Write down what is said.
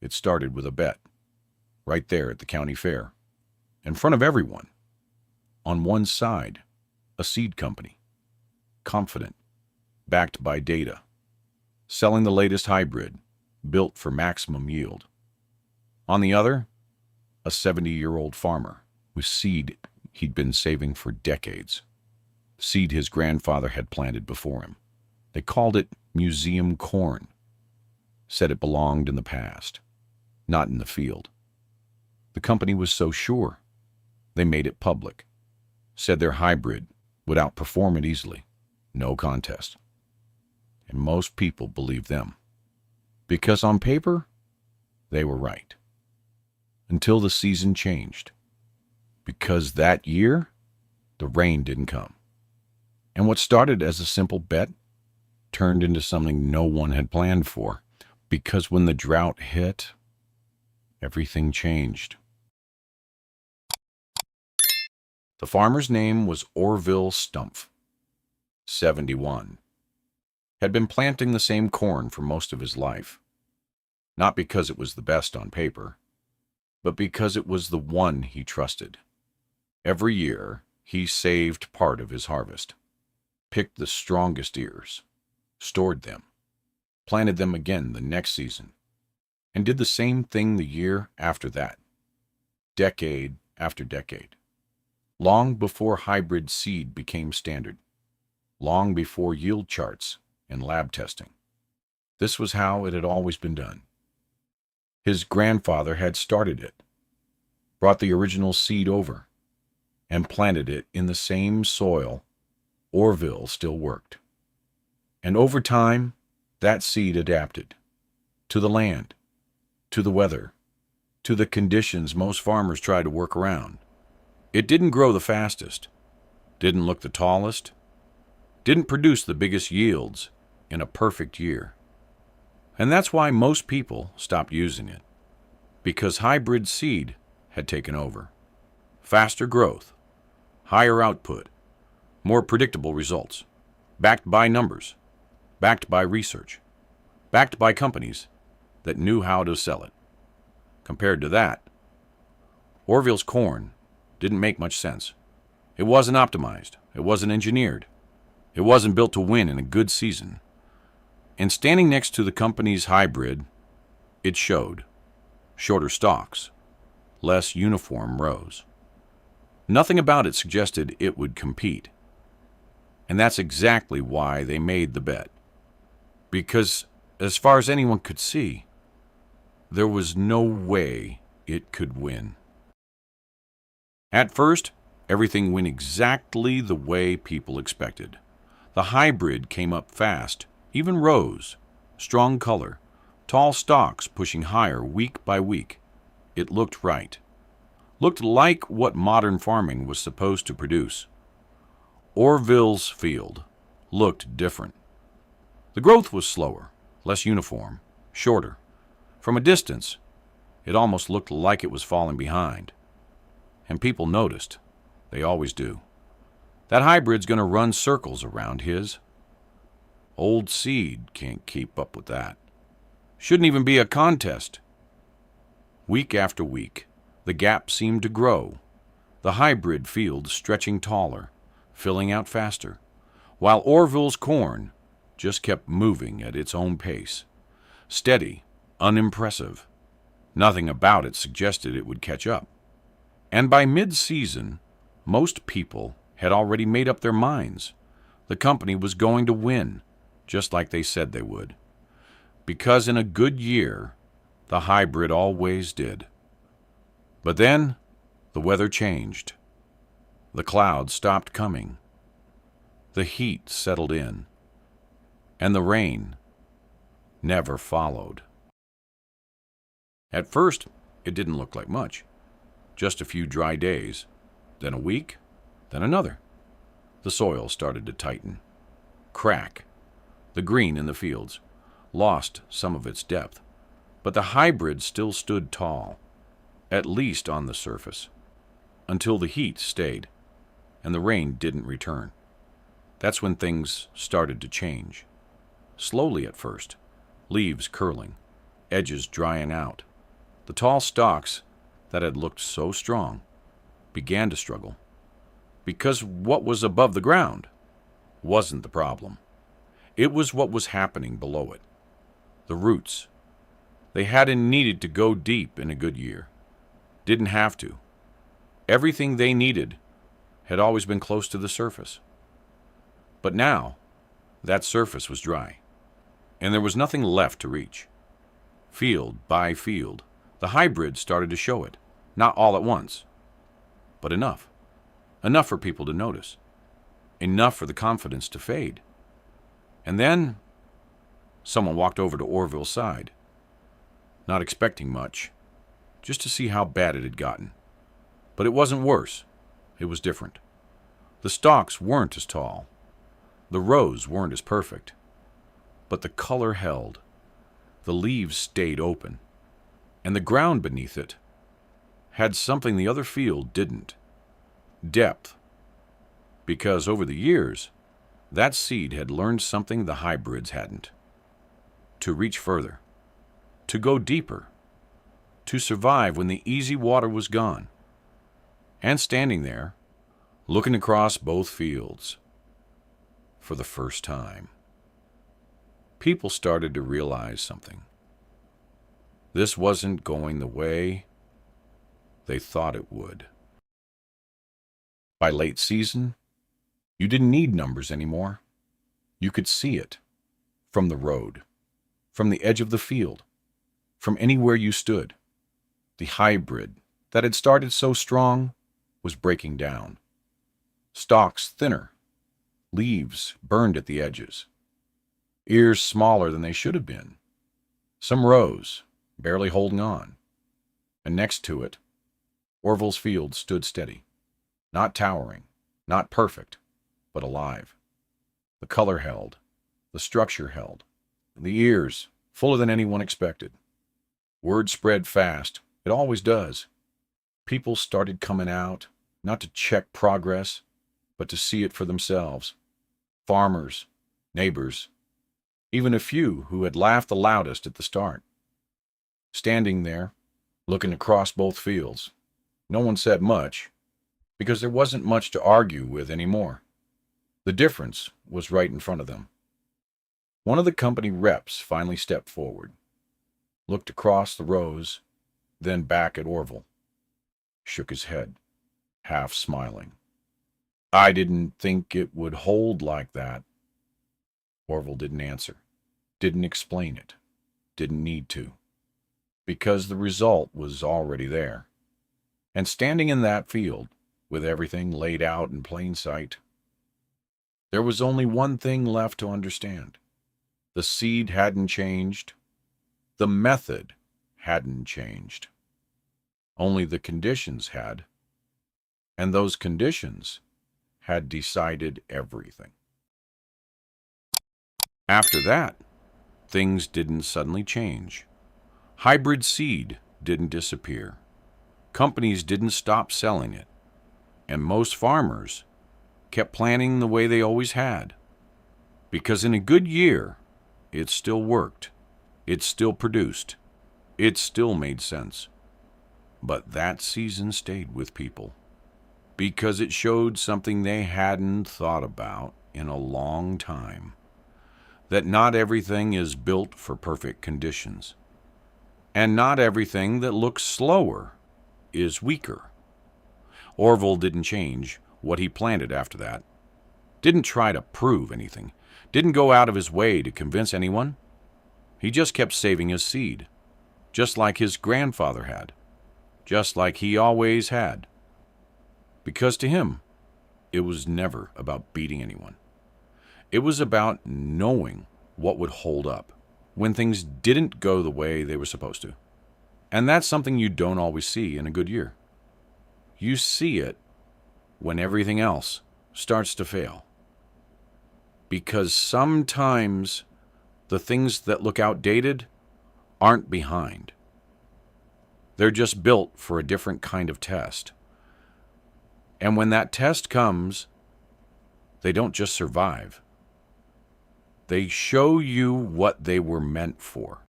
It started with a bet, right there at the county fair, in front of everyone. On one side, a seed company, confident, backed by data, selling the latest hybrid, built for maximum yield. On the other, a 70-year-old farmer with seed he'd been saving for decades, seed his grandfather had planted before him. They called it museum corn, said it belonged in the past, not in the field. The company was so sure, they made it public, said their hybrid would outperform it easily, no contest. And most people believed them, because on paper, they were right. Until the season changed, because that year, the rain didn't come. And what started as a simple bet turned into something no one had planned for, because when the drought hit, everything changed. The farmer's name was Orville Stumpf, 71. Had been planting the same corn for most of his life, not because it was the best on paper, but because it was the one he trusted. Every year, he saved part of his harvest, picked the strongest ears, stored them, planted them again the next season, and did the same thing the year after that, decade after decade, long before hybrid seed became standard, long before yield charts and lab testing. This was how it had always been done. His grandfather had started it, brought the original seed over, and planted it in the same soil Orville still worked. And over time, that seed adapted to the land, to the weather, to the conditions most farmers try to work around. It didn't grow the fastest, didn't look the tallest, didn't produce the biggest yields in a perfect year. And that's why most people stopped using it, because hybrid seed had taken over. Faster growth, higher output, more predictable results, backed by numbers, backed by research, backed by companies that knew how to sell it. Compared to that, Orville's corn didn't make much sense. It wasn't optimized. It wasn't engineered. It wasn't built to win in a good season. And standing next to the company's hybrid, it showed. Shorter stalks, less uniform rows. Nothing about it suggested it would compete. And that's exactly why they made the bet. Because, as far as anyone could see, there was no way it could win. At first, everything went exactly the way people expected. The hybrid came up fast, even rose, strong color, tall stalks pushing higher week by week. It looked right. Looked like what modern farming was supposed to produce. Orville's field looked different. The growth was slower, less uniform, shorter. From a distance, it almost looked like it was falling behind. And people noticed. They always do. That hybrid's going to run circles around his. Old seed can't keep up with that. Shouldn't even be a contest. Week after week, the gap seemed to grow, the hybrid field stretching taller, filling out faster, while Orville's corn just kept moving at its own pace. Steady, unimpressive. Nothing about it suggested it would catch up. And by mid-season, most people had already made up their minds. The company was going to win, just like they said they would. Because in a good year, the hybrid always did. But then, the weather changed. The clouds stopped coming. The heat settled in. And the rain never followed. At first, it didn't look like much. Just a few dry days, then a week, then another. The soil started to tighten, crack. The green in the fields lost some of its depth, but the hybrid still stood tall, at least on the surface, until the heat stayed and the rain didn't return. That's when things started to change. Slowly at first, leaves curling, edges drying out. The tall stalks that had looked so strong began to struggle, because what was above the ground wasn't the problem. It was what was happening below it. The roots. They hadn't needed to go deep in a good year. Didn't have to. Everything they needed had always been close to the surface. But now, that surface was dry, and there was nothing left to reach. Field by field, the hybrids started to show it, not all at once, but enough. Enough for people to notice. Enough for the confidence to fade. And then, someone walked over to Orville's side, not expecting much, just to see how bad it had gotten. But it wasn't worse. It was different. The stalks weren't as tall. The rows weren't as perfect. But the color held. The leaves stayed open. And the ground beneath it had something the other field didn't. Depth. Because over the years, that seed had learned something the hybrids hadn't. To reach further. To go deeper. To survive when the easy water was gone. And standing there, looking across both fields, for the first time, people started to realize something. This wasn't going the way they thought it would. By late season, you didn't need numbers anymore. You could see it from the road, from the edge of the field, from anywhere you stood. The hybrid that had started so strong was breaking down. Stalks thinner, leaves burned at the edges, ears smaller than they should have been. Some rows, barely holding on. And next to it, Orville's field stood steady, not towering, not perfect, but alive. The color held, the structure held, the ears fuller than anyone expected. Word spread fast. It always does. People started coming out, not to check progress, but to see it for themselves. Farmers, neighbors, even a few who had laughed the loudest at the start. Standing there, looking across both fields, no one said much, because there wasn't much to argue with anymore. The difference was right in front of them. One of the company reps finally stepped forward, looked across the rows, then back at Orville, shook his head, half smiling. I didn't think it would hold like that. Orville didn't answer, didn't explain it, didn't need to, because the result was already there. And standing in that field, with everything laid out in plain sight, there was only one thing left to understand. The seed hadn't changed. The method hadn't changed. Only the conditions had. And those conditions had decided everything. After that, things didn't suddenly change. Hybrid seed didn't disappear. Companies didn't stop selling it. And most farmers kept planting the way they always had. Because in a good year, it still worked. It still produced. It still made sense. But that season stayed with people. Because it showed something they hadn't thought about in a long time. That not everything is built for perfect conditions. And not everything that looks slower is weaker. Orville didn't change what he planted after that. Didn't try to prove anything. Didn't go out of his way to convince anyone. He just kept saving his seed, just like his grandfather had, just like he always had. Because to him, it was never about beating anyone. It was about knowing what would hold up when things didn't go the way they were supposed to. And that's something you don't always see in a good year. You see it when everything else starts to fail. Because sometimes the things that look outdated aren't behind. They're just built for a different kind of test. And when that test comes, they don't just survive. They show you what they were meant for.